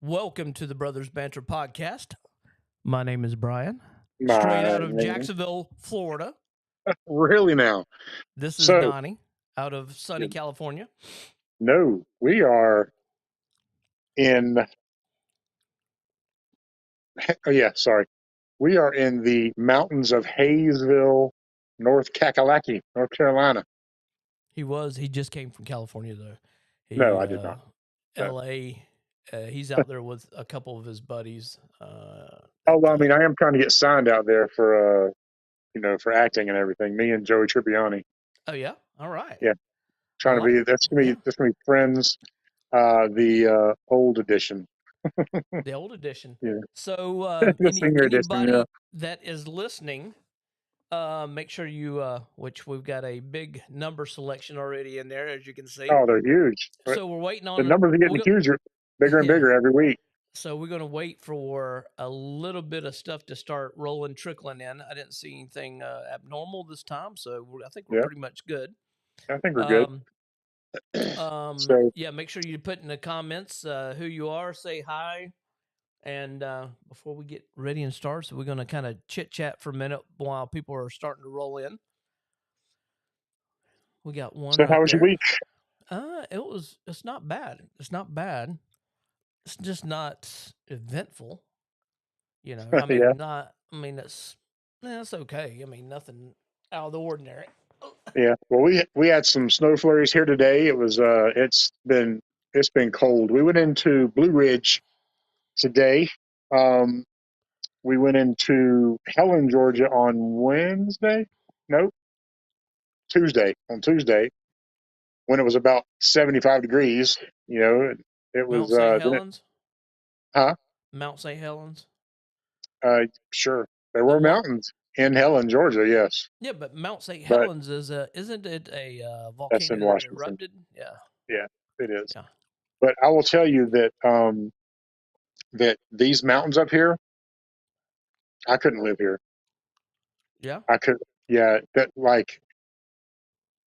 Welcome to the Brothers Banter podcast. My name is Brian, straight My out of Jacksonville, Florida. really now. This is So Donnie out of sunny California. no, we are in. Oh yeah, sorry. We are in the mountains of Hayesville, North Kakalaki, North Carolina. He just came from California though. No, I did not. No. LA. He's out there with a couple of his buddies. Oh, well, I mean, I am trying to get signed out there for for acting and everything. Me and Joey Tribbiani. Oh yeah, all right. Yeah, trying to be. That's gonna be Friends, the old edition. The old edition. Yeah. So The senior edition. anybody Yeah. that is listening, make sure you, which we've got a big number selection already in there, as you can see. Oh, they're huge. So we're waiting on The numbers are getting huger, bigger and bigger every week. So we're going to wait for a little bit of stuff to start trickling in. I didn't see anything abnormal this time, so I think we're pretty much good. I think we're good. So yeah, make sure you put in the comments who you are, say hi, and before we get ready and start, so we're going to kind of chit chat for a minute while people are starting to roll in. We got one. So how was your week? It's not bad. It's not bad. It's just not eventful. You know, I mean, it's okay. I mean, nothing out of the ordinary. Yeah. Well, we had some snow flurries here today. It was it's been cold. We went into Blue Ridge today. We went into Helen, Georgia on Wednesday. Nope. Tuesday. On Tuesday, when it was about 75 degrees. You know, it was. Mount St. Helens. Huh? Mount St. Helens. Sure. There were mountains in Helen, Georgia. Yes. Yeah, but Mount St. Helens isn't it a volcano that's in Washington. that erupted? Yeah. Yeah, it is. Yeah. But I will tell you that that these mountains up here, I couldn't live here. Yeah. I could. Yeah. That like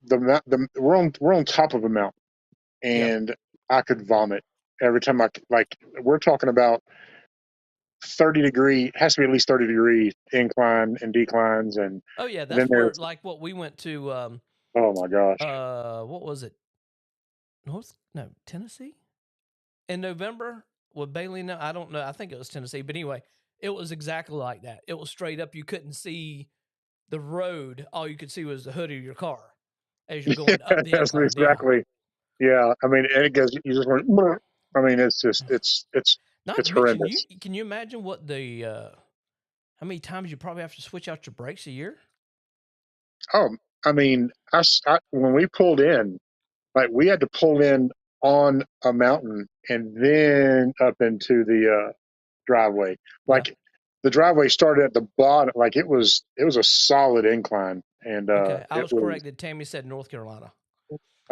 we're on top of a mountain, and I could vomit every time we're talking about 30-degree, has to be at least 30-degree incline and declines. And oh yeah, that's where like what we went to. Oh my gosh. What was it? Tennessee in November with Bailey. No, I don't know. I think it was Tennessee, but anyway, it was exactly like that. It was straight up. You couldn't see the road. All you could see was the hood of your car as you're going up the That's incline. exactly. Yeah, I mean, and it goes. You just went. I mean, it's just it's horrendous. Can you imagine what the how many times you probably have to switch out your brakes a year? Oh, I mean, when we pulled in, like we had to pull in on a mountain and then up into the driveway. Like the driveway started at the bottom, like it was a solid incline. And okay, I was corrected. Tammy said North Carolina.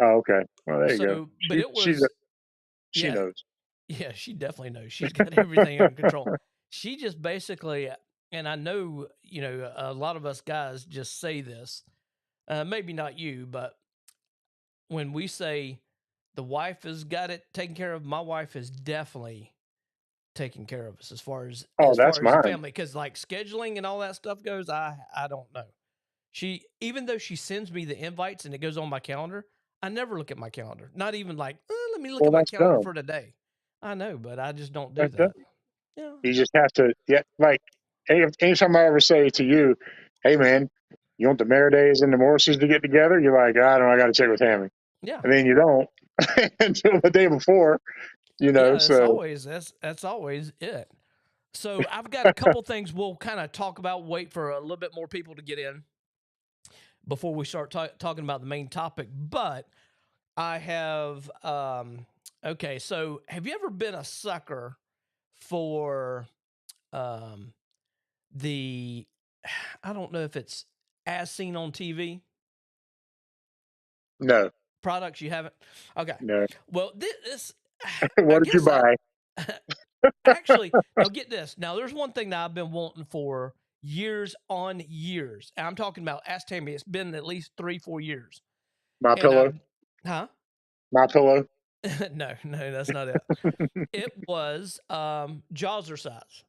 Oh, okay. Well, there you go. But it was. She knows. Yeah, she definitely knows. She's got everything under control. She just basically, and I know, you know, a lot of us guys just say this. Maybe not you, but when we say the wife has got it taken care of, my wife is definitely taking care of us as far as mine. family, because like scheduling and all that stuff goes, I don't know. She, even though she sends me the invites and it goes on my calendar, I never look at my calendar. Not even like, let me look at my calendar for today. I know, but I just don't do that. Yeah. You just have to, like, anytime I ever say to you, hey man, you want the Merridays and the Morrises to get together? You're like, I don't know, I got to check with Tammy. Yeah. And then you don't until the day before, you know. Yeah, that's always it. So I've got a couple things we'll kind of talk about. Wait for a little bit more people to get in before we start talking about the main topic. But I have, okay, so have you ever been a sucker for the, I don't know if it's as seen on TV? No. Products you haven't? Okay. No. Well, this what did you buy? Actually, now get this. Now, there's one thing that I've been wanting for years on years. And I'm talking about, ask Tammy, it's been at least 3-4 years. My pillow. Huh? My pillow. No, that's not it. It was Jawser size.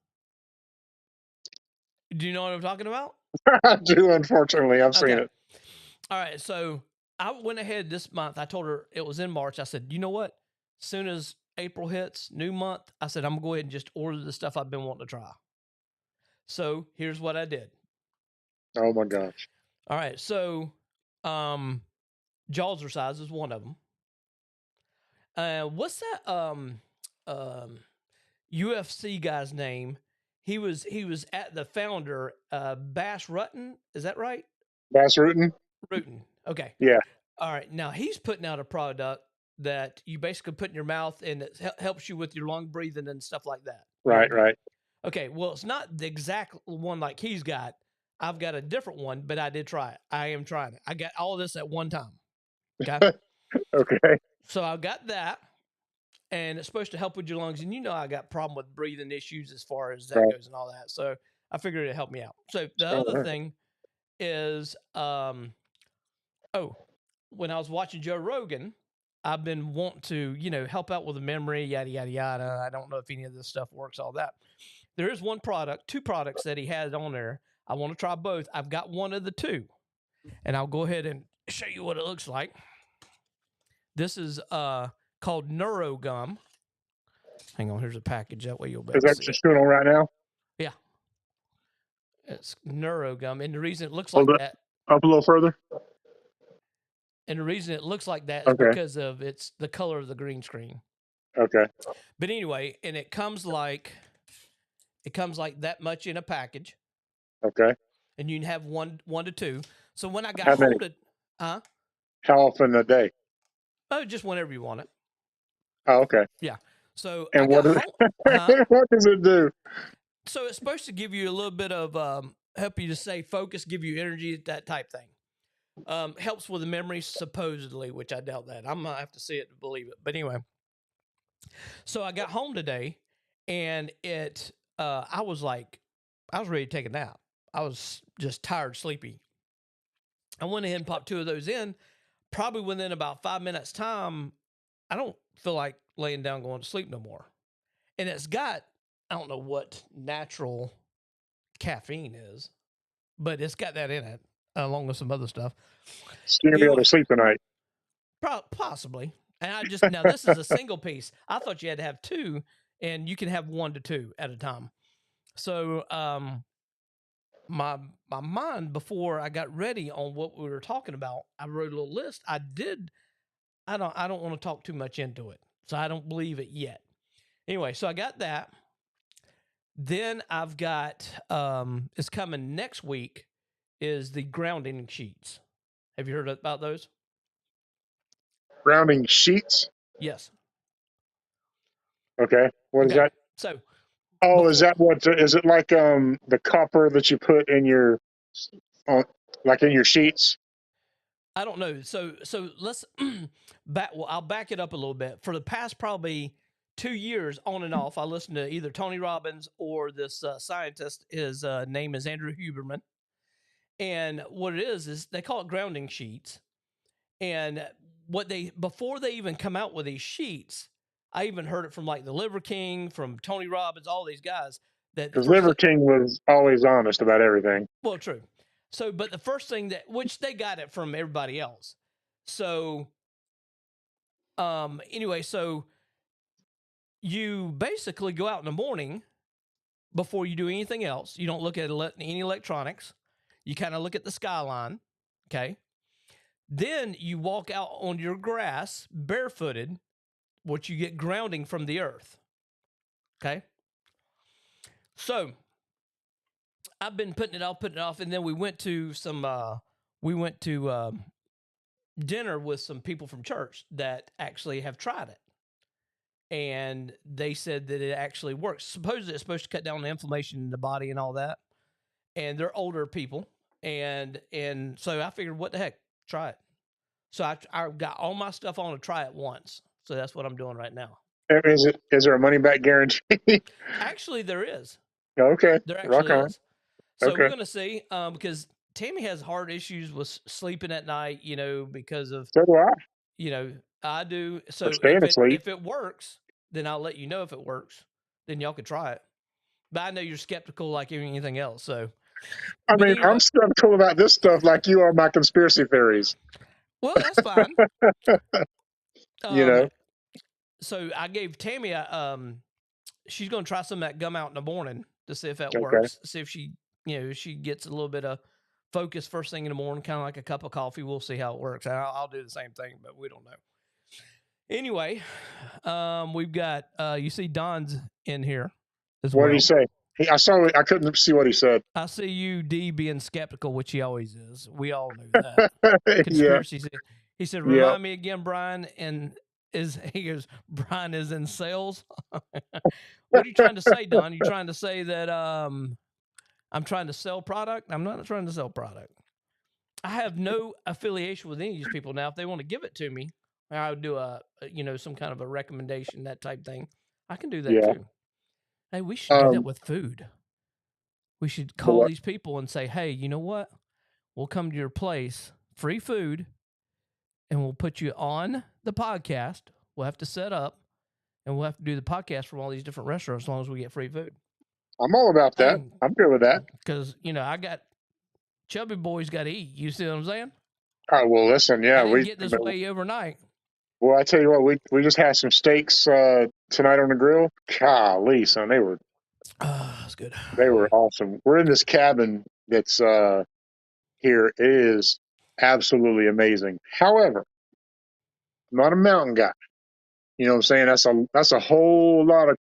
Do you know what I'm talking about? I do, unfortunately. I've seen Okay. it. All right. So I went ahead this month. I told her it was in March. I said, you know what? Soon as April hits, new month, I said, I'm going to go ahead and just order the stuff I've been wanting to try. So here's what I did. Oh my gosh. All right. So Jawser size is one of them. What's that UFC guy's name? He was at the founder, Bash Rutten. Is that right? Bass rooting? Rutten. Okay. Yeah. All right. Now he's putting out a product that you basically put in your mouth and it helps you with your lung breathing and stuff like that. Right, right. Okay. Well, it's not the exact one like he's got. I've got a different one, but I did try it. I am trying it. I got all of this at one time. Okay. Okay. So I got that, and it's supposed to help with your lungs. And you know, I got problem with breathing issues as far as that Right. goes and all that. So I figured it'd help me out. So the Oh, other thing is, when I was watching Joe Rogan, I've been wanting to, help out with the memory, yada, yada, yada. I don't know if any of this stuff works, all that. There is two products that he has on there. I want to try both. I've got one of the two, and I'll go ahead and show you what it looks like. This is called NeuroGum. Hang on, here's a package. That way you'll be is able to that see just it. going on right now? Yeah. It's NeuroGum. And the reason it looks Hold like it that, up a little further. is Okay. because of it's the color of the green screen. Okay. But anyway, and it comes like that much in a package, Okay. and you can have one to two. So when I got How many? home to, How often a day? just whenever you want it. Oh, okay. Yeah. So I And got home, what does it do? So it's supposed to give you a little bit of help you to stay focused, give you energy, that type thing. Helps with the memory, supposedly, which I doubt that. I'm gonna have to see it to believe it. But anyway, so I got home today, and I was ready to take a nap. I was just tired, sleepy. I went ahead and popped two of those in. Probably within about 5 minutes time, I don't feel like laying down going to sleep no more. And it's got, I don't know what natural caffeine is, but it's got that in it along with some other stuff. So you're gonna be able Anyway, to sleep tonight. possibly. And now this is a single piece. I thought you had to have two, and you can have 1 to 2 at a time. So my mind, before I got ready on what we were talking about, I wrote a little list. I don't want to talk too much into it, so I don't believe it yet. Anyway, so I got that. Then I've got it's coming next week is the grounding sheets. Have you heard about those? Grounding sheets. Yes. Okay. What is Okay. that? So Oh, is before that what? Is it like the copper that you put in your, like in your sheets? I don't know. So let's I'll back it up a little bit. For the past probably 2 years, on and off, I listened to either Tony Robbins or this scientist. His name is Andrew Huberman, and what it is they call it grounding sheets. And before they even come out with these sheets, I even heard it from like the Liver King, from Tony Robbins, all these guys that Because Liver King was always honest about everything. well, true. So, but the first thing which they got it from everybody else. So, anyway, so you basically go out in the morning before you do anything else. You don't look at any electronics. You kind of look at the skyline. Okay. Then you walk out on your grass barefooted, which you get grounding from the earth. Okay. So I've been putting it off. And then we went to dinner with some people from church that actually have tried it. And they said that it actually works. Supposedly it's supposed to cut down the inflammation in the body and all that. And they're older people. And so I figured, what the heck, try it. So I got all my stuff on to try it once. So that's what I'm doing right now. Is there a money back guarantee? Actually, there is. Okay. There Rock actually on. is. So Okay. we're going to see because Tammy has hard issues with sleeping at night, because of So do I. You know, I do. Or So staying asleep. if it works, then I'll let you know if it works. Then y'all could try it. But I know you're skeptical like anything else. So, I but mean, I'm anyway, skeptical about this stuff like you are my conspiracy theories. well, that's fine. You Um, know? so I gave Tammy she's gonna try some of that gum out in the morning to see if that Okay. works. See if she, she gets a little bit of focus first thing in the morning, kind of like a cup of coffee. We'll see how it works. I'll do the same thing, but we don't know. Anyway, we've got you see Don's in here as What did he well. say? I couldn't see what he said. I see you, D, being skeptical, which he always is. We all knew that. Yeah. Conspiracy. He said, Yeah. "Remind me again, Brian." And he goes, "Brian is in sales." What are you trying to say, Don? You trying to say that I'm trying to sell product? I'm not trying to sell product. I have no affiliation with any of these people. Now, if they want to give it to me, I would do some kind of a recommendation, that type thing. I can do that Yeah. too. Hey, we should do that Um, with food. We should the call what? these people and say, hey, you know what? We'll come to your place, free food, and we'll put you on the podcast. We'll have to set up and we'll have to do the podcast from all these different restaurants as long as we get free food. I'm all about that. Hey, I'm good with that. because, I got chubby boys got to eat. You see what I'm saying? Oh, well, listen, I yeah, didn't get this way overnight. well, I tell you what, we just had some steaks tonight on the grill. Golly, son, That's good. they were awesome. We're in this cabin that's here. It is absolutely amazing. However, I'm not a mountain guy. You know what I'm saying? That's a whole lot of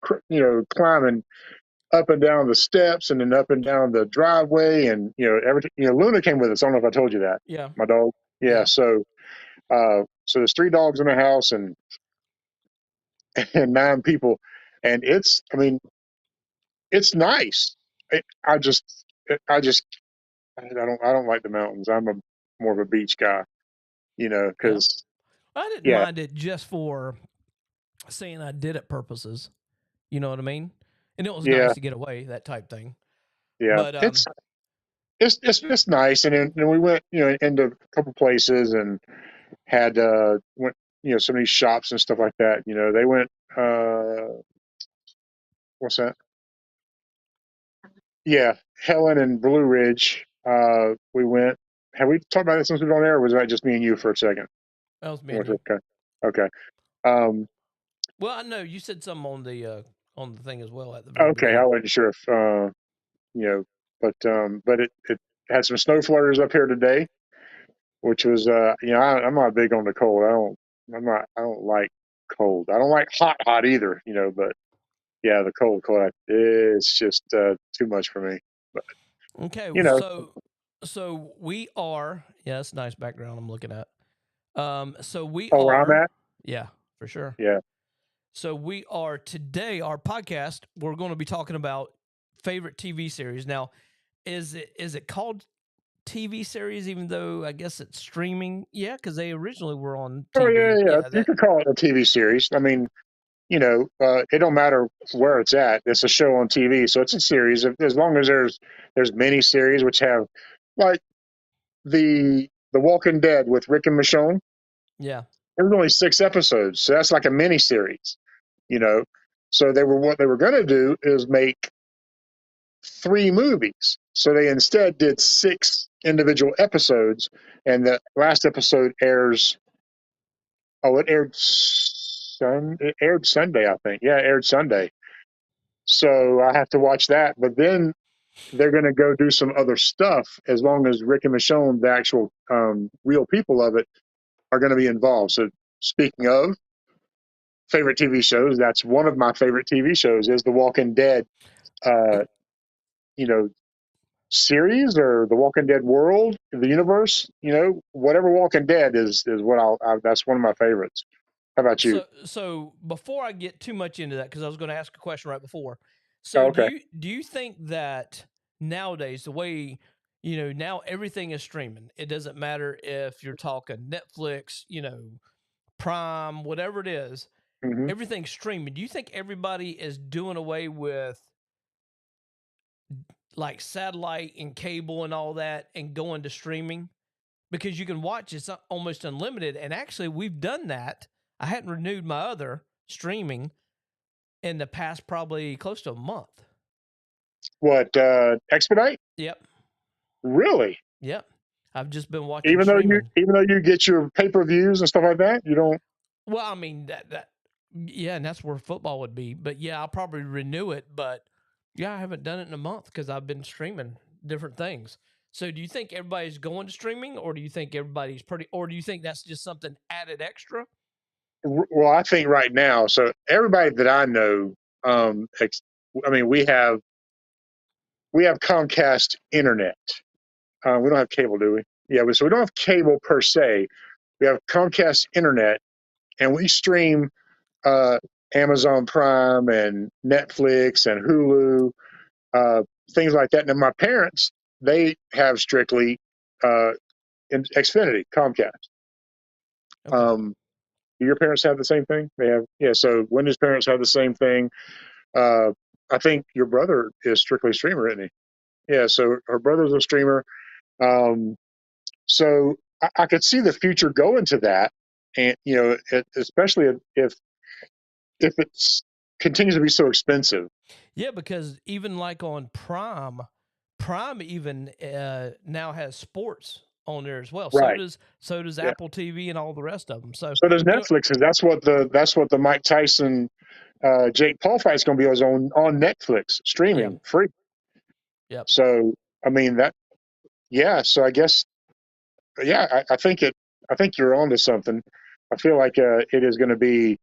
climbing up and down the steps and then up and down the driveway and everything. Luna came with us. I don't know if I told you that. Yeah. My dog. Yeah. Yeah. So there's 3 dogs in the house and 9 people, and it's nice. I just I don't like the mountains. I'm a more of a beach guy. Yeah. Because I didn't yeah, mind it just for saying I did it purposes. You know what I mean? And it was yeah, nice to get away, that type thing. yeah. But It's nice, and then we went into a couple places and had went some of these shops and stuff like that. They went what's that? Yeah, Helen and Blue Ridge. We went. Have we talked about it since we've been on air? Or was that just me and you for a second? that was me and you. Okay. Okay. Um, Well, I know you said something on the thing as well at the very okay. I beginning. wasn't sure if but it had some snow flurries up here today, which was I'm not big on the cold. I don't like cold. I don't like hot either. But yeah, the cold it's just too much for me. But Okay, you know, so we are. Yeah, that's a nice background I'm looking at. So we oh, where I'm are. at, Yeah, for sure. yeah. So we are today. Our podcast. We're going to be talking about favorite TV series. Now, is it called TV series? Even though I guess it's streaming. Yeah, because they originally were on Oh TV. yeah. Yeah, You that. could call it a TV series. I mean, it don't matter where it's at. It's a show on TV, so it's a series. As long as there's mini series which have like the Walking Dead with Rick and Michonne. Yeah. There was only 6 episodes, so that's like a mini series. You know, so what they were going to do is make 3 movies. So they instead did 6 individual episodes, and the last episode airs. Oh, it aired Sunday, I think. Yeah, it aired Sunday. So I have to watch that. But then they're going to go do some other stuff as long as Rick and Michonne, the actual real people of it, are going to be involved. So speaking of favorite TV shows, that's one of my favorite TV shows is The Walking Dead, uh, you know, series or The Walking Dead world, the universe. Whatever Walking Dead is what that's one of my favorites. How about you? So before I get too much into that, because I was going to ask a question right before. Oh, So okay. do you think that nowadays the way now everything is streaming? It doesn't matter if you're talking Netflix, Prime, whatever it is, Hmm. everything's streaming. Do you think everybody is doing away with like satellite and cable and all that and going to streaming? because you can watch it's almost unlimited. And actually, we've done that. I hadn't renewed my other streaming in the past probably close to a month. What, Expedite? Yep. Really? Yep. I've just been watching streaming. Even though you get your pay-per-views and stuff like that, you don't. Well, I mean yeah, and that's where football would be. But yeah, I'll probably renew it. But yeah, I haven't done it in a month because I've been streaming different things. So do you think everybody's going to streaming, or do you think everybody's or do you think that's just something added extra? Well, I think right now, so everybody that I know, I mean, we have Comcast internet. We don't have cable, do we? Yeah, so we don't have cable per se. We have Comcast internet, and we stream uh, Amazon Prime and Netflix and Hulu, uh, things like that. And my parents, they have strictly uh, Xfinity, Comcast. Okay. Do your parents have the same thing? They have, yeah. So Wendy's parents have the same thing. Uh, I think your brother is strictly streamer, isn't he? Yeah. So her brother's a streamer. Um, so I could see the future going to that, and especially if it continues to be so expensive. Yeah, because even like on Prime even now has sports on there as well. Right. So does Yeah. Apple TV and all the rest of them. So So does Netflix, and that's what the Mike Tyson Jake Paul fight's going to be on Netflix yeah, streaming free. yep. So I mean that, yeah. So I guess, yeah, I think you're onto something. I feel like it is going to be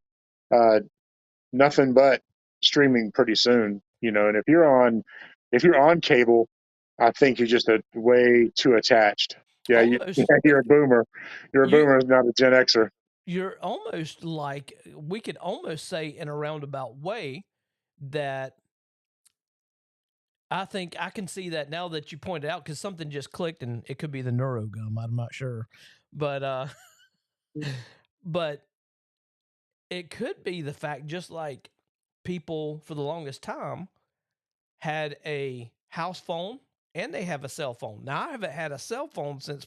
uh, nothing but streaming pretty soon. And if you're on cable, I think you're just way too attached. Yeah, Almost you're a boomer. You're a you boomer, not a Gen Xer. you're almost like we could almost say in a roundabout way that I think I can see that now that you pointed out because something just clicked and it could be the neurogum. I'm not sure, but but it could be the fact just like people for the longest time had a house phone and they have a cell phone. Now I haven't had a cell phone since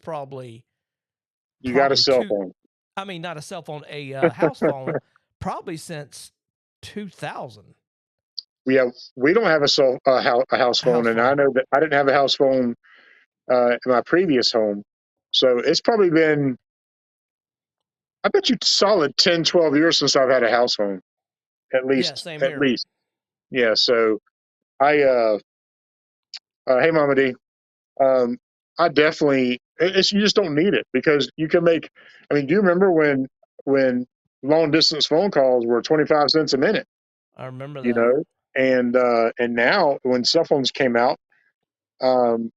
You got a cell two. phone. I mean, not a cell phone, a house phone, probably since 2000. We don't have a house A house phone, and I phone. know that I didn't have a house phone in my previous home. So it's probably been, I bet you, solid 10, 12 years since I've had a house phone. At Yeah, least, same at here. least. Yeah. So I, hey, Mama D, um, I definitely, you just don't need it because you can make, I mean, do you remember when long distance phone calls were 25 cents a minute, I remember you that. know? And now when cell phones came out, um,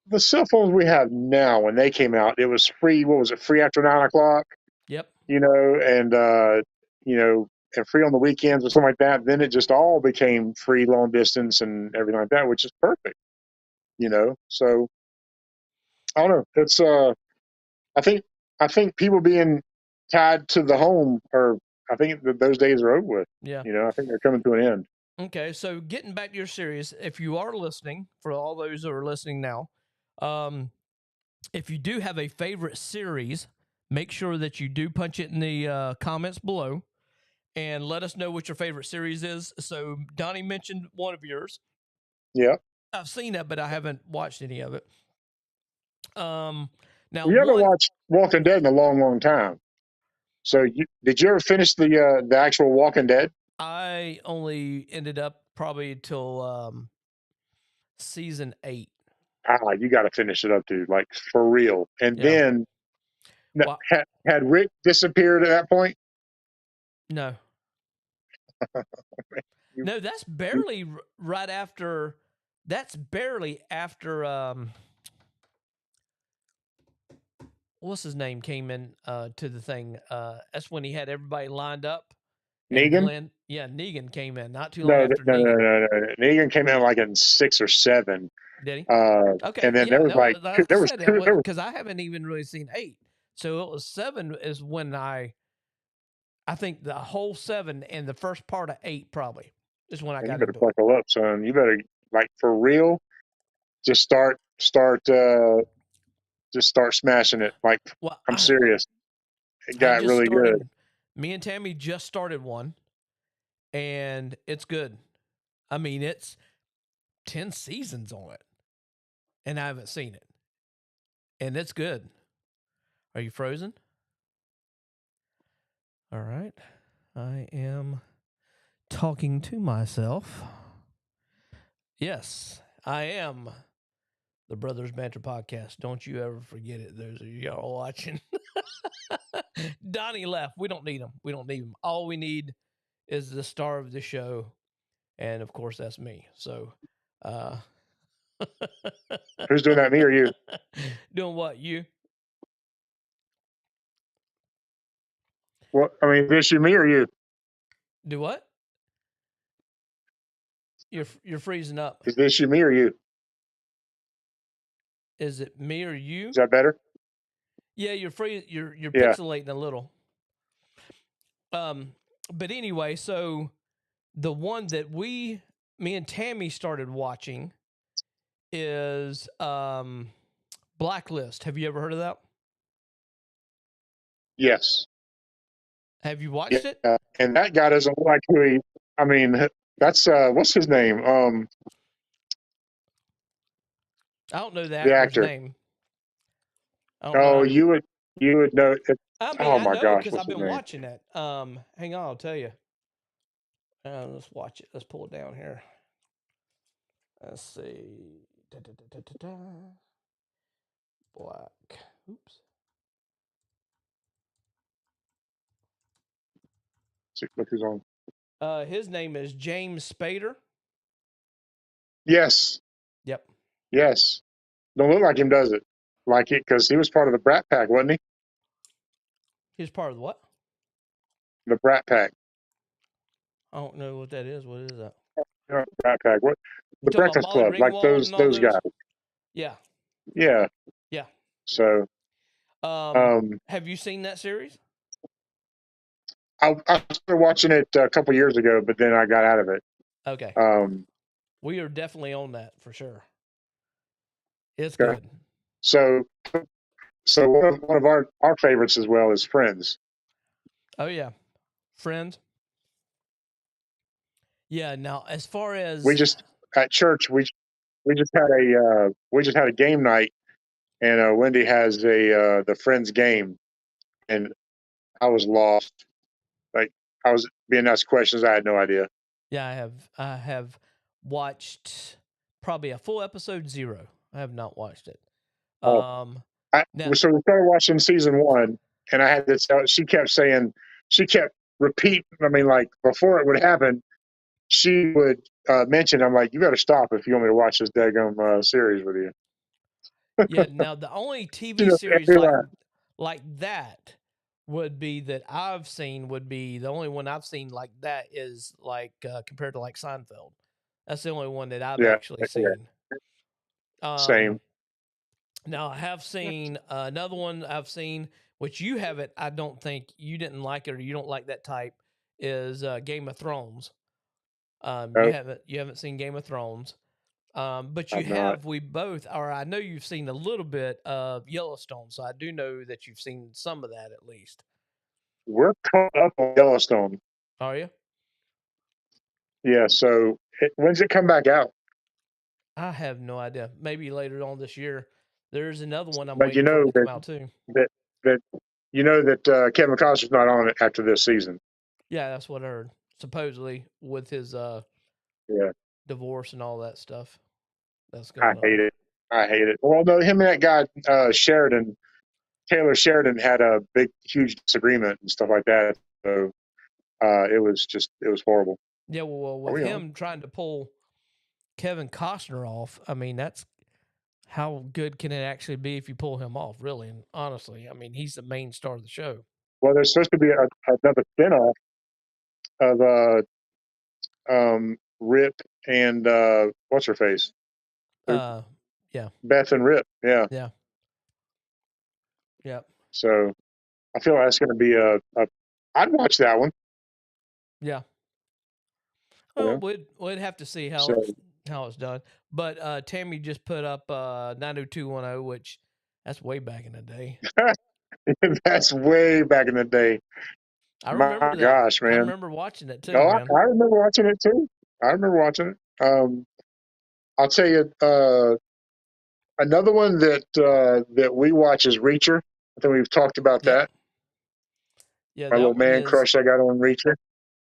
the cell phones we have now, when they came out, it was free. What was it? Free after 9 o'clock, Yep. you know, and you know, and free on the weekends or something like that. Then it just all became free long distance and everything like that, which is perfect, So I don't know. It's I think I think people being tied to the home are, I think that those days are over with. Yeah. I think they're coming to an end. Okay, so getting back to your series, if you are listening, for all those who are listening now, um, if you do have a favorite series, make sure that you do punch it in the comments below and let us know what your favorite series is. So Donnie mentioned one of yours. Yeah. I've seen that, but I haven't watched any of it. Now We haven't one watched Walking Dead in a long, long time. So did you ever finish the actual Walking Dead? I only ended up probably till season 8. Ah, you got to finish it up, dude. Like for real. And Yeah. then Well, had Rick disappeared at that point? no. You, No, that's barely right after. That's barely after. What's his name came in to the thing. That's when he had everybody lined up, and Negan? Glenn. Yeah, Negan came in not too long No, after no, no, Negan. no, no. Negan came in like in 6 or 7. Did he? And Okay, then there yeah. was No, like like I there was said, that two. was because I haven't even really seen 8. So it was 7 is when I think the whole 7 and the first part of 8 probably is when I You got better into it. buckle up, son. You better, like, for real, just start. just start smashing it. Like, Well, I'm serious. It I got just really good. started. Me and Tammy just started one, and it's good. I mean, it's 10 seasons on it, and I haven't seen it, and it's good. Are you frozen? All right. I am talking to myself. Yes, I am the Brothers Banter Podcast. Don't you ever forget it. Those of y'all watching. Donnie left. We don't need him. We don't need him. All we need is the star of the show. And of course, that's me. So, Who's doing that, me or you? doing what? You? Well, I mean, this you, me or you? Do what? You're freezing up. Is this you, me or you? Is it me or you? Is that better? Yeah, you're you're Yeah. pixelating a little. But anyway, so the one that me and Tammy started watching is Blacklist. Have you ever heard of that? Yes. Have you watched it? And that guy doesn't look like who he. I mean, that's what's his name? I don't know the the actor's actor. name. Oh, you would know. I mean, Oh I my know gosh, because what's I've his been name? watching it. Hang on, I'll tell you. Let's watch it. Let's pull it down here. Let's see. Black. Oops. Look who's on. His name is James Spader. Yes. Yep. Yes. Don't look like him, does it? Like it, because he was part of the Brat Pack, wasn't he? He's part of the what? The Brat Pack. I don't know what that is. What is that? Brat Pack. What? You The talking about Breakfast Molly Club, like Ringwald and all those guys. Yeah. Yeah. Yeah. So, have you seen that series? I started watching it a couple years ago, but then I got out of it. Okay. We are definitely on that for sure. It's okay. good. So one of our favorites as well is Friends. Oh yeah, Friends. Yeah. Now, as far as we just at church we just had a game night, and Wendy has the Friends game, and I was lost. Like, I was being asked questions, I had no idea. Yeah, I have watched probably a full episode 0. I have not watched it. So we started watching season 1, and I had this. She kept repeating. I mean, like, before it would happen, she would mention. I'm like, you got to stop if you want me to watch this daggum series with you. Yeah. Now, the only TV series like that would be that I've seen would be the only one I've seen like that is like compared to like Seinfeld. That's the only one that I've actually seen. Same. Now, I have seen another one I've seen, which you haven't. I don't think you didn't like it, or you don't like that type. Is Game of Thrones. You haven't seen Game of Thrones, but you have. We both, or I know you've seen a little bit of Yellowstone, so I do know that you've seen some of that at least. We're caught up on Yellowstone. Are you? Yeah. So when's it come back out? I have no idea. Maybe later on this year. There's another one I'm waiting for to come out too. That Kevin Costner's not on it after this season. Yeah, that's what I heard. Supposedly with his divorce and all that stuff. That's going on. I hate it. Well, no, him and that guy Taylor Sheridan had a huge disagreement and stuff like that. So it was horrible. Yeah, well, with him trying to pull Kevin Costner off, I mean, that's how good can it actually be if you pull him off, really? And honestly, I mean, he's the main star of the show. Well, there's supposed to be another spinoff of Rip and what's her face? Yeah. Beth and Rip. Yeah. Yeah. Yep. So I feel that's going to be I'd watch that one. Yeah. Well, we'd have to see how it's done. But Tammy just put up 90210, which That's way back in the day. That's way back in the day. I remember My that. gosh, I man. remember watching it too, No, man. I remember watching it too. I remember watching it. I'll tell you, another one that we watch is Reacher. I think we've talked about Yep. that. Yeah, My little that one man is. crush I got on Reacher.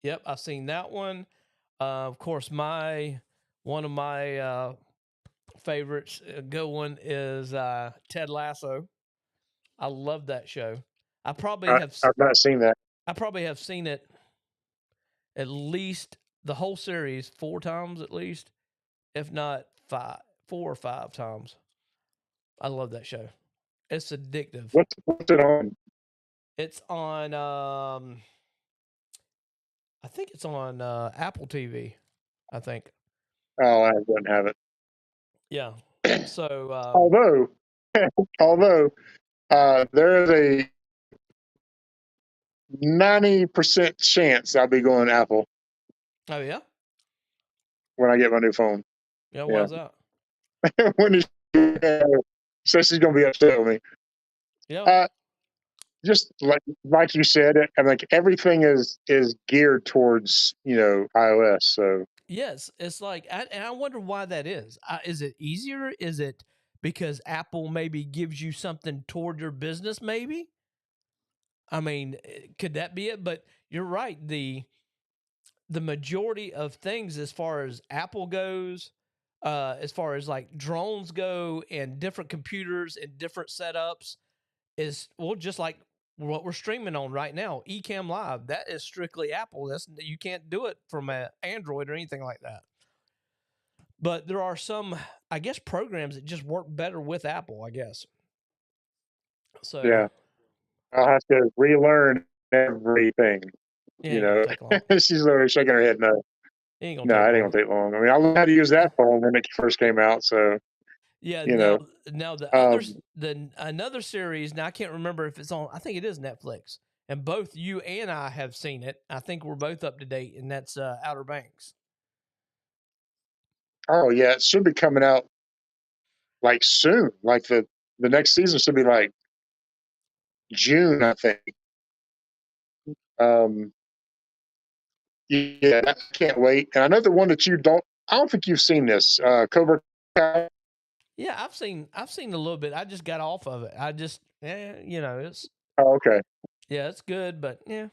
Yep, I've seen that one. Of course, one of my favorites, a good one is Ted Lasso. I love that show. I probably have I've not seen that. I probably have seen it at least the whole series 4 times at least, if not 4 or 5 times. I love that show. It's addictive. What's it on? It's on I think it's on Apple TV. I think. Oh, I wouldn't have Yeah. it. So although, although there is a 90% chance I'll be going Apple oh yeah? when I get my new phone. Yeah, Yeah. why's that? When she says she's gonna be upset with me. Yeah. Just like you said, and like everything is geared towards iOS. So Yes, it's like, and I wonder why that is. Is it easier? Is it because Apple maybe gives you something toward your business? Maybe. I mean, could that be it? But you're right. The majority of things, as far as Apple goes, as far as like drones go, and different computers and different setups, is well, just like what we're streaming on right now, Ecamm Live. That is strictly Apple. You can't do it from an Android or anything like that. But there are some, I guess, programs that just work better with Apple, I guess. So yeah, I'll have to relearn everything. it ain't gonna take long. She's literally shaking her head. No, It ain't gonna no, take it ain't long. gonna take long. I mean, I learned how to use that phone when it first came out. So Yeah. you know, Now the others, um, the another series. Now I can't remember if it's on. I think it is Netflix, and both you and I have seen it. I think we're both up to date, and that's Outer Banks. oh yeah, it should be coming out like soon. Like the next season should be like June, I think. Um, yeah, I can't wait. And another one that you don't, I don't think you've seen this, Cobra Kai. Yeah, I've seen a little bit. I just got off of it. I just, it's Oh, okay. yeah, it's good, but yeah,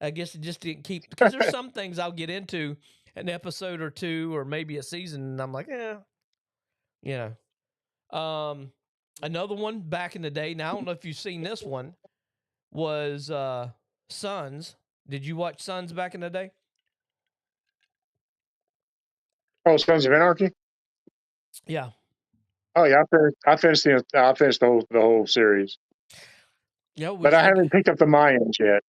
I guess it just didn't keep because there's some things I'll get into an episode or two or maybe a season, and I'm like, you another one back in the day. Now I don't know if you've seen this one was Sons. Did you watch Sons back in the day? Oh, Sons of Anarchy. Yeah, Oh yeah, I finished the whole series, yeah. What'd but you I think? haven't picked up the Mayans yet.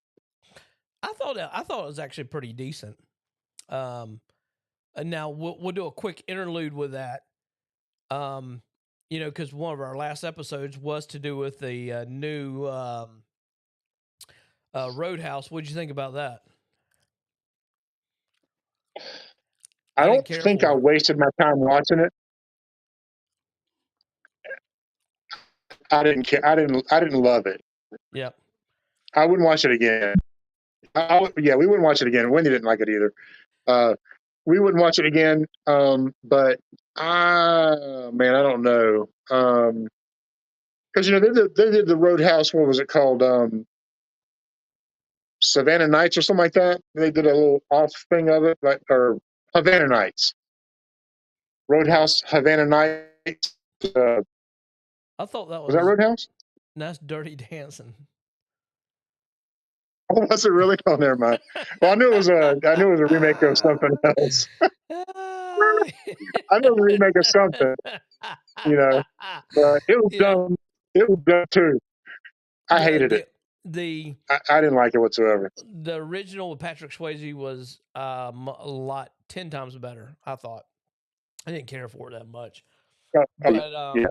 I thought it was actually pretty decent. Um, and now we'll do a quick interlude with that. Um, because one of our last episodes was to do with the new Roadhouse. What'd you think about that? I I didn't don't care think I for it. wasted my time watching it. I didn't care. I didn't love it. Yep. I wouldn't watch it again. Yeah, we wouldn't watch it again. Wendy didn't like it either. Uh, we wouldn't watch it again. But man, I don't know. Because they did the Roadhouse. What was it called? Savannah Nights or something like that. They did a little off thing of it, like or Havana Nights. Roadhouse, Yes. Havana Nights. Uh, I thought that was that was Roadhouse? that's Dirty Dancing. Oh, was it really? Oh, never mind. Well, I knew it was a remake of something else. I know it was a remake of something, you know, but it was yeah. dumb. It was dumb too. I The hated it. the the I didn't like it whatsoever. the original with Patrick Swayze was a lot 10 times better. I thought I didn't care for it that much, Oh, but yeah,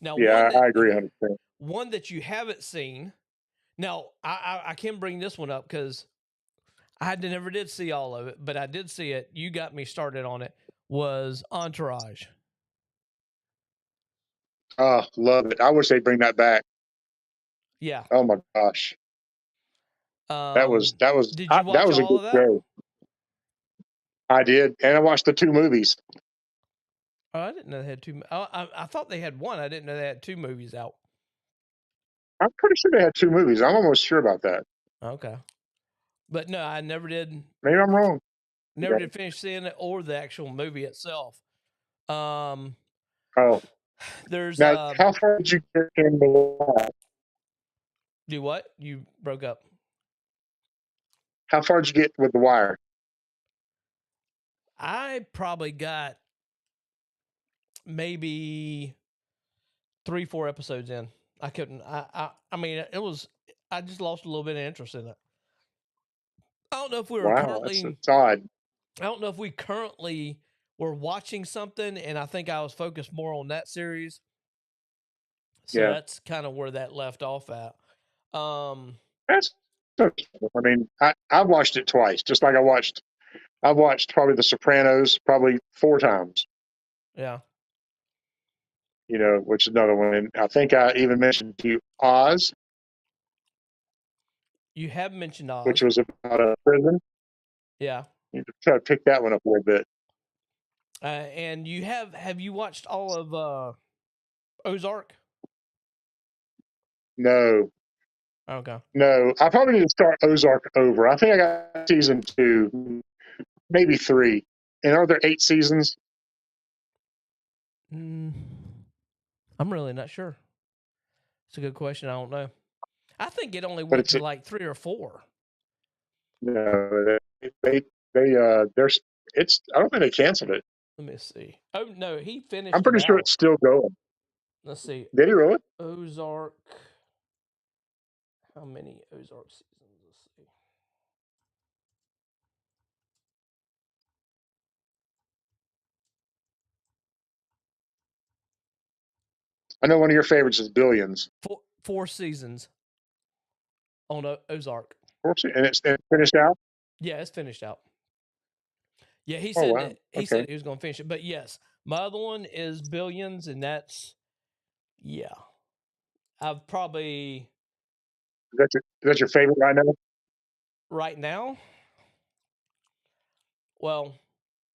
now yeah, I agree 100%. one that you haven't seen. Now I can bring this one up because never did see all of it, but I did see it. You got me started on it. Was Entourage? Love it. I wish they'd bring that back. Yeah. Oh my gosh, Um, did you that watch was a all good of that? show. I did, and I watched the two movies. Oh, I didn't know they had two. I thought they had one. I didn't know they had two movies out. I'm pretty sure they had two movies. I'm almost sure about that. Okay, but no, I never did. Maybe I'm wrong. Never Yeah. did finish seeing it or the actual movie itself. Um, Oh, there's now how far did you get in the Wire? do what? You broke up. How far did you get with the Wire? I probably got maybe 3, 4 episodes in. I couldn't. I mean, it was. I just lost a little bit of interest in it. I don't know if we were Wow, currently. that's odd. I don't know if we currently were watching something, and I think I was focused more on that series. So Yeah, that's kind of where that left off at. Um, that's. I mean, I've watched it twice, just like I've watched probably The Sopranos probably 4 times. yeah, You know, which is another one. And I think I even mentioned to you Oz, you have mentioned which Oz. was about a prison. Yeah, You try to pick that one up a little bit. and you have you watched all of Ozark? No, Okay. no, I probably need to start Ozark over. I think I got season 2, maybe 3. And are there 8 seasons? Mm, I'm really not sure. It's a good question. I don't know. I think it only But went it's to like 3 or 4. no, there's it's. I don't think they canceled it. Let me see. Oh no, he I'm finished it pretty sure out. it's still going. Let's see. Did he really? Ozark. How many Ozark seasons? Let's see. I know one of your favorites is Billions. Four seasons on Ozark. And it's finished out. Yeah, it's finished out. Yeah, he Oh said wow. that he Okay. said he was going to finish it. But yes, my other one is Billions, and that's yeah. I've probably Is that your favorite right now? right now. Well,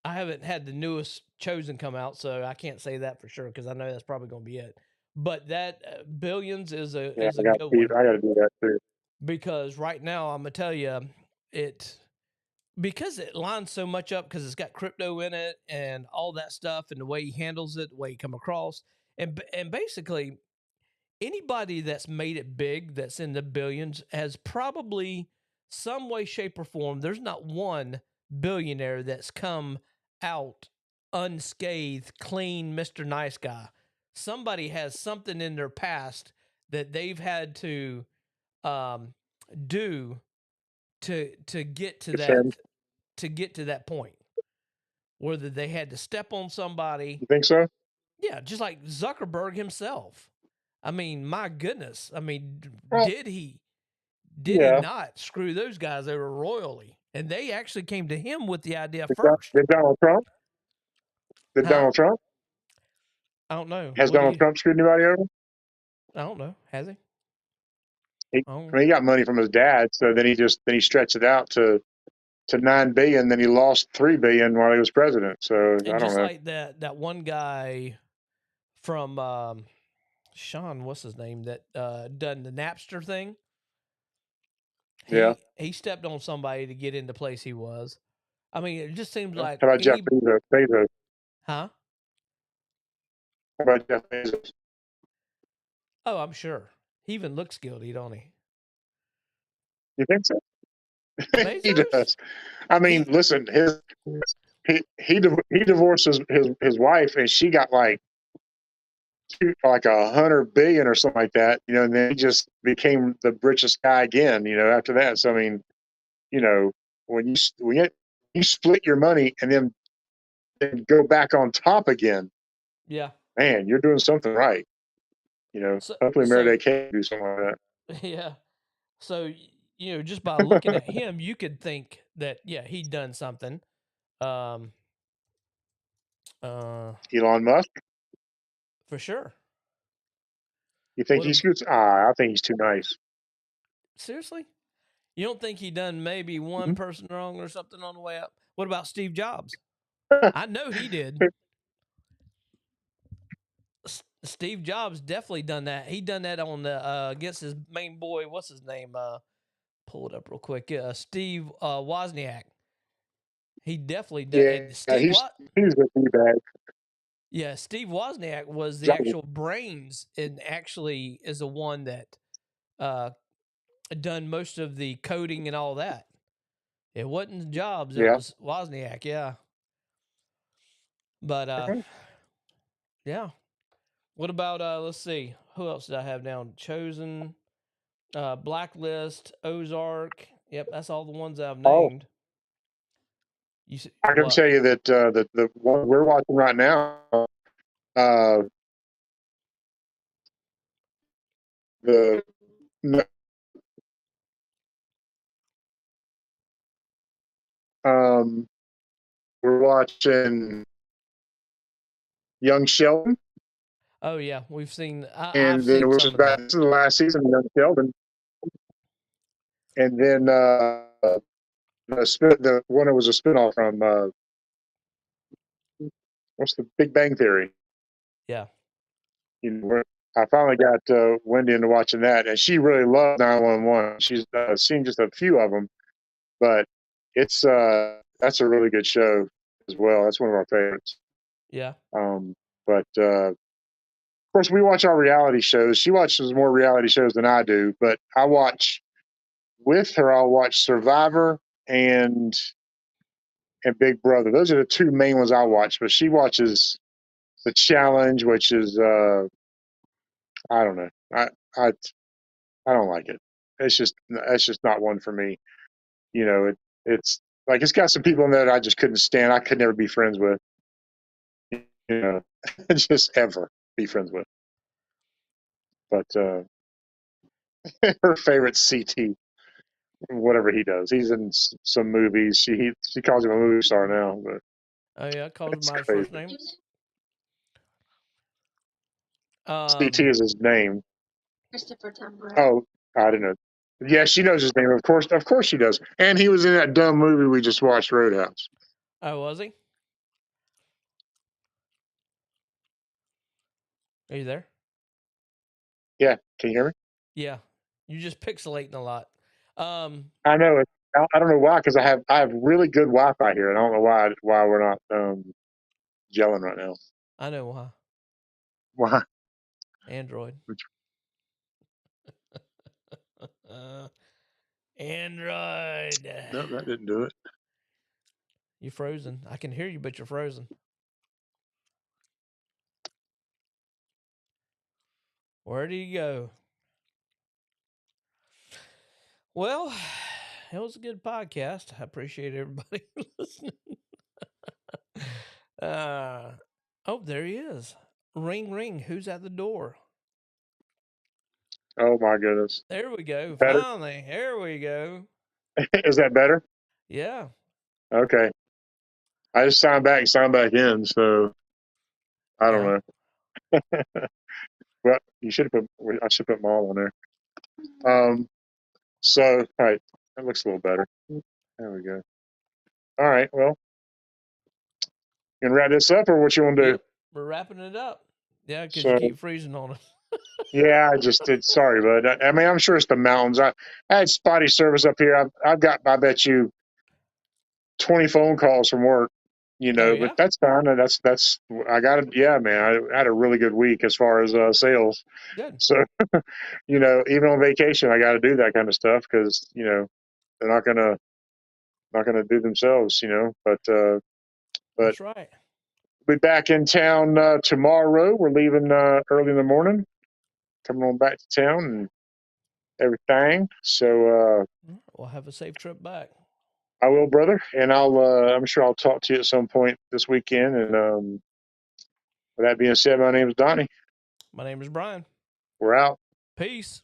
I haven't had the newest Chosen come out, so I can't say that for sure because I know that's probably going to be it. But that Billions Yeah, is a good one I got to do that too. because right now I'm gonna tell you it because it lines so much up because it's got crypto in it and all that stuff and the way he handles it, the way he come across, and basically anybody that's made it big that's in the billions has probably some way, shape, or form. There's not one billionaire that's come out unscathed, clean, Mr. Nice Guy. Somebody has something in their past that they've had to um, do to get to Defend. that point. Whether they had to step on somebody, You think so? yeah, just like Zuckerberg himself. I mean, my goodness. I mean, Well, did he yeah. not screw those guys over royally? And they actually came to him with the idea first. Did Donald Trump? Did Huh? Donald Trump? I don't know. Has What do Donald you? Trump screwed anybody over? I don't know. Has he? I Oh, mean, he got money from his dad, so then he stretched it out to 9 billion. Then he lost 3 billion while he was president. So and I don't just know. like that one guy from Sean, what's his name that done the Napster thing? Yeah. He stepped on somebody to get into place he was. I mean, it just seems How like about Jeff any Bezos? huh? How about Jeff Bezos? Oh, I'm sure. He even looks guilty, don't he? You think so? He Bezos? does. I mean, He listen, he divorced his wife, and she got like 100 billion or something like that. You know, and then he just became the richest guy again. You know, after that. So I mean, you know, when you split your money and then go back on top again, yeah. man, you're doing something right. You know, So hopefully so Mary can do something like yeah. So just by looking at him, you could think that yeah, he'd done something. Um uh that. Elon Musk. for sure. You think What? he scoots? I think he's too nice. Seriously? You don't think he done maybe one Mhm. person wrong or something on the way up? What about Steve Jobs? I know he did. Steve Jobs definitely done that. He done that on the against his main boy. What's his name? Pull it up real quick. Steve Wozniak. He definitely done. Yeah, And Steve he's what? he's a d-bag. Yeah, Steve Wozniak was the Johnny. actual brains, and actually is the one that uh done most of the coding and all that. It wasn't Jobs. It Yeah. was Wozniak. Yeah, but Okay. yeah. What about let's see, who else did I have down? Chosen, Blacklist, Ozark. Yep, that's all the ones I've Oh, named. You see I can what? tell you that the one we're watching right now, uh, the no, um, we're watching Young Sheldon, Oh yeah, we've seen. I've and then seen which is some of about that. this is the last season of Young Sheldon, and then the one that was a spinoff from what's the Big Bang Theory. Yeah, You know, I finally got Wendy into watching that, and she really loved 911. She's seen just a few of them, but it's that's a really good show as well. That's one of our favorites. yeah. Um, but of course, we watch our reality shows. She watches more reality shows than I do, but I watch with her. I'll watch Survivor and Big Brother. Those are the two main ones I watch. But she watches The Challenge, which is I don't know. I I don't like it. That's just not one for me. You know, it's like it's got some people in there that I just couldn't stand. I could never be friends with. You know, just ever be friends with. But her favorite CT, whatever he does, he's in some movies. She calls him a movie star now, but Oh yeah, I called him it's by his crazy. first name. CT is his name. Oh, I don't know. Yeah, she knows his name. Of course she does. And he was in that dumb movie we just watched, Roadhouse. Oh, was he? Are you there? Yeah, can you hear me? Yeah, you just pixelating a lot. Um, I know it. I don't know why, because I have really good Wi-Fi here, and I don't know why we're not gelling right now. I know why. Why? Android. Uh, Android. No, that didn't do it. You frozen. I can hear you, but you're frozen. Where do you go? Well, it was a good podcast. I appreciate everybody listening. uh, oh, there he is. Ring, ring. Who's at the door? Oh my goodness. There we go. Better? Finally. There we go. Is that better? Yeah. Okay. I just signed back in, so I don't Yeah. know. Well, you should have put. I should put Mall on there. So, all right, that looks a little better. There we go. All right. Well, you can wrap this up, or what you want to do? Yep. We're wrapping it up. Yeah, because you So, keep freezing on us. yeah, I just did. Sorry, bud. I mean, I'm sure it's the mountains. I had spotty service up here. I've got, I bet you, 20 phone calls from work. You Oh, know, but yeah? that's fine. And that's I got it. Yeah, man. I had a really good week as far as sales. Good. So, you know, even on vacation, I got to do that kind of stuff because you know they're not gonna do themselves. You know, but That's right. we'll be back in town tomorrow. We're leaving early in the morning, coming on back to town and everything. So We'll have a safe trip back. I will, brother, and I'm sure I'll talk to you at some point this weekend. And with that being said, my name is Donnie. My name is Brian. We're out. Peace.